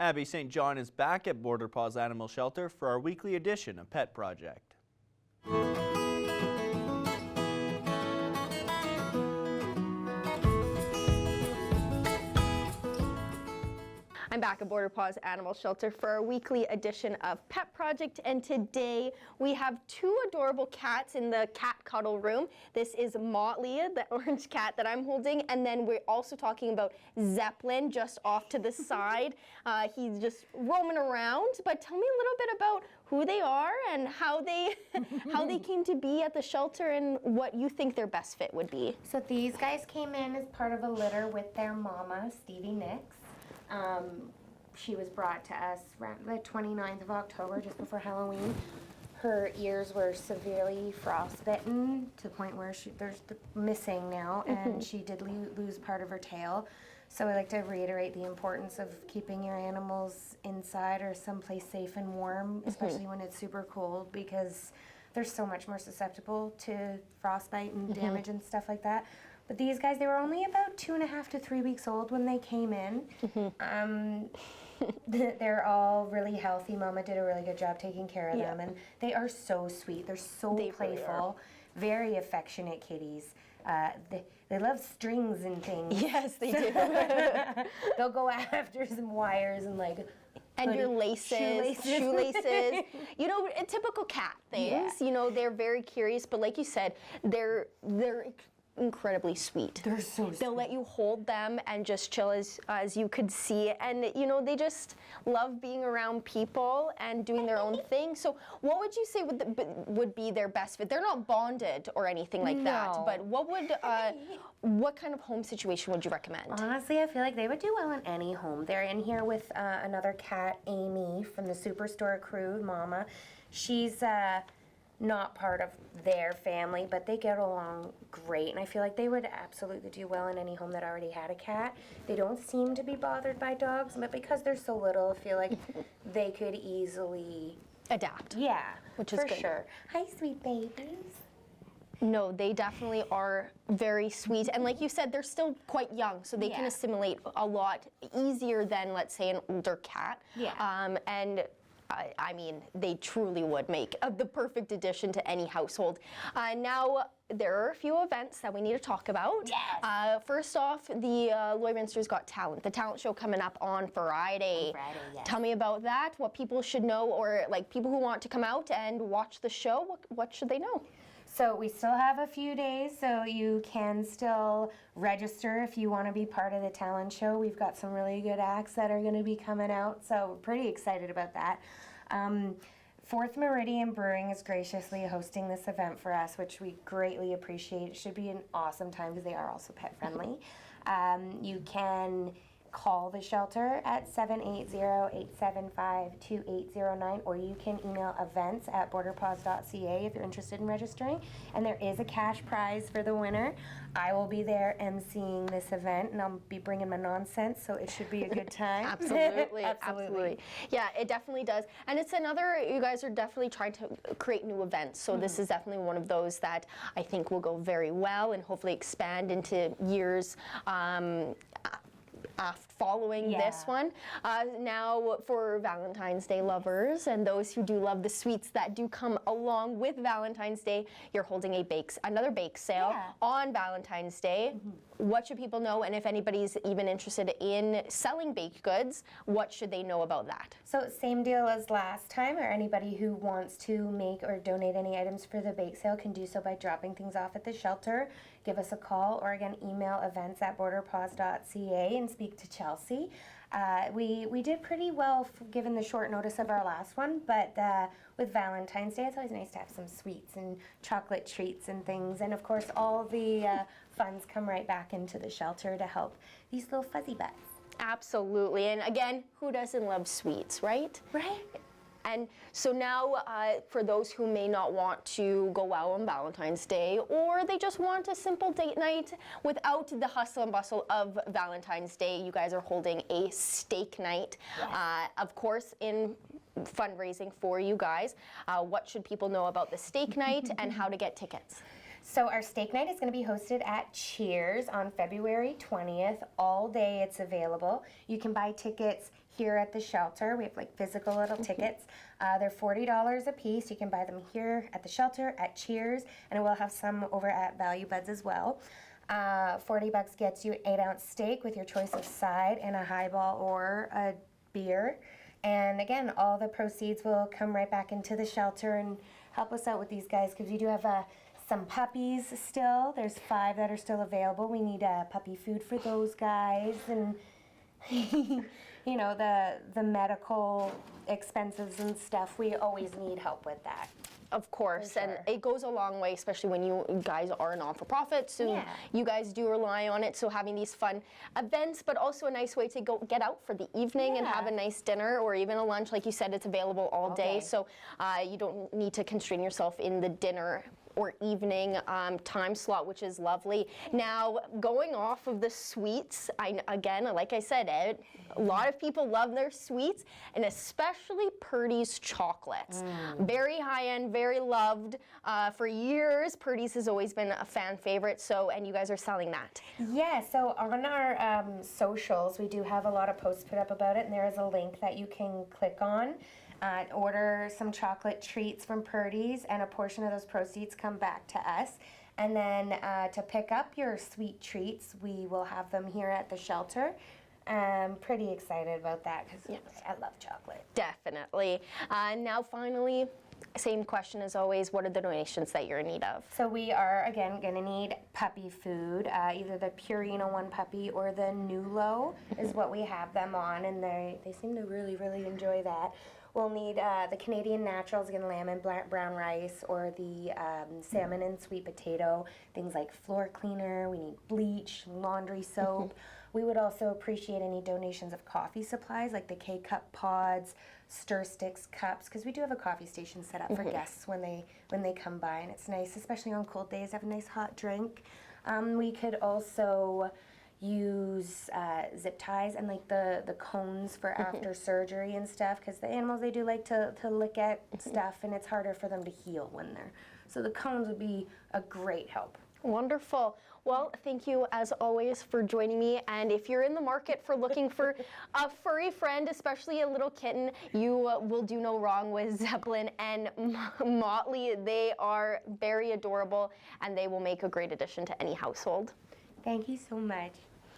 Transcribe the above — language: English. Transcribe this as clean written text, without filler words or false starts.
Abby St. John is back at Border Paws Animal Shelter for our weekly edition of Pet Project. I'm back at Border Paws Animal Shelter for our weekly edition of Pet Project, and today we have two adorable cats in the cat cuddle room. This is Motley, the orange cat that I'm holding, and then we're also talking about Zeppelin just off to the side. He's just roaming around, but tell me a little bit about who they are and how they came to be at the shelter and what you think their best fit would be. So these guys came in as part of a litter with their mama, Stevie Nicks. She was brought to us around the 29th of October, just before Halloween. Her ears were severely frostbitten to the point where they're missing now, and she did lose part of her tail. So I like to reiterate the importance of keeping your animals inside or someplace safe and warm, especially when it's super cold, because they're so much more susceptible to frostbite and damage and stuff like that. But these guys, they were only about 2.5 to 3 weeks old when they came in. They're all really healthy. Mama did a really good job taking care of them, and they are so sweet. They're so playful, very affectionate kitties. They love strings and things. Yes, they do. They'll go after some wires and and your laces, shoelaces, you know, typical cat things. Yeah. You know, they're very curious, but like you said, they're incredibly sweet. They're so sweet. They'll let you hold them and just chill as you could see, and you know, they just love being around people and doing their own thing. So what would you say would be their best fit? They're not bonded or anything like that, but what kind of home situation would you recommend? Honestly, I feel like they would do well in any home. They're in here with another cat, Amy, from the Superstore crew, Mama. She's not part of their family, but they get along great, and I feel like they would absolutely do well in any home that already had a cat. They don't seem to be bothered by dogs, but because they're so little, I feel like they could easily adapt. Yeah, which is for good. sure. Hi, sweet babies. No, they definitely are very sweet. And like you said, they're still quite young, so they can assimilate a lot easier than, let's say, an older cat. Yeah. And I mean, they truly would make the perfect addition to any household. Now, there are a few events that we need to talk about. Yes. First off, the Lloydminster's Got Talent, the talent show coming up on Friday. On Friday, yes. Tell me about that, what people should know, or like people who want to come out and watch the show, what should they know? So we still have a few days, so you can still register if you want to be part of the talent show. We've got some really good acts that are going to be coming out, so we're pretty excited about that. Fourth Meridian Brewing is graciously hosting this event for us, which we greatly appreciate. It should be an awesome time because they are also pet friendly. You can call the shelter at 780-875-2809, or you can email events@borderpaws.ca if you're interested in registering. And there is a cash prize for the winner. I will be there emceeing this event, and I'll be bringing my nonsense, so it should be a good time. Absolutely, absolutely. Yeah, it definitely does. And it's another, you guys are definitely trying to create new events, so this is definitely one of those that I think will go very well and hopefully expand into years following this one. Now, for Valentine's Day lovers and those who do love the sweets that do come along with Valentine's Day, you're holding another bake sale on Valentine's Day. What should people know, and if anybody's even interested in selling baked goods, what should they know about that? So same deal as last time, or anybody who wants to make or donate any items for the bake sale can do so by dropping things off at the shelter. Give us a call, or again, email events@borderpaws.ca and speak to Chelsea. We did pretty well given the short notice of our last one, but with Valentine's Day, it's always nice to have some sweets and chocolate treats and things. And of course, all the funds come right back into the shelter to help these little fuzzy butts. Absolutely. And again, who doesn't love sweets, right? Right. And so now, for those who may not want to go out on Valentine's Day, or they just want a simple date night without the hustle and bustle of Valentine's Day, you guys are holding a steak night, of course, in fundraising for you guys. What should people know about the steak night and how to get tickets? So our steak night is going to be hosted at Cheers on February 20th. All day it's available. You can buy tickets here at the shelter. We have like physical little tickets. They're $40 a piece. You can buy them here at the shelter, at Cheers, and we'll have some over at Value Buds as well. $40 gets you 8-ounce steak with your choice of side and a highball or a beer. And again, all the proceeds will come right back into the shelter and help us out with these guys, because we do have some puppies still. There's 5 that are still available. We need puppy food for those guys, and you know, the medical expenses and stuff. We always need help with that. Of course, For and sure. it goes a long way, especially when you guys are non-for-profits and Yeah. you guys do rely on it. So having these fun events, but also a nice way to go get out for the evening and have a Yeah. nice dinner or even a lunch. Like you said, it's available all day, day. so you don't need to constrain yourself in the dinner or evening time slot, which is lovely. Now, going off of the sweets, again, like I said, Ed, a lot of people love their sweets, and especially Purdy's chocolates. Very high-end, very loved. For years, Purdy's has always been a fan favorite, so, and you guys are selling that. Yeah, so on our socials, we do have a lot of posts put up about it, and there is a link that you can click on. Order some chocolate treats from Purdy's, and a portion of those proceeds come back to us. And then to pick up your sweet treats, we will have them here at the shelter. I'm pretty excited about that because I love chocolate. Definitely. Now, finally, same question as always, what are the donations that you're in need of? So we are, again, going to need puppy food. Either the Purina One puppy or the Nulo is what we have them on, and they seem to really, really enjoy that. We'll need the Canadian Naturals, again, lamb and brown rice, or the salmon and sweet potato, things like floor cleaner. We need bleach, laundry soap. We would also appreciate any donations of coffee supplies, like the K-Cup pods, stir sticks, cups, because we do have a coffee station set up for guests when they come by, and it's nice, especially on cold days, have a nice hot drink. We could also use zip ties and like the cones for after surgery and stuff, because the animals, they do like to lick at stuff, and it's harder for them to heal when they're, so the cones would be a great help. Wonderful. Well, thank you as always for joining me. And if you're in the market for looking for a furry friend, especially a little kitten, you will do no wrong with Zeppelin and Motley. They are very adorable, and they will make a great addition to any household. Thank you so much.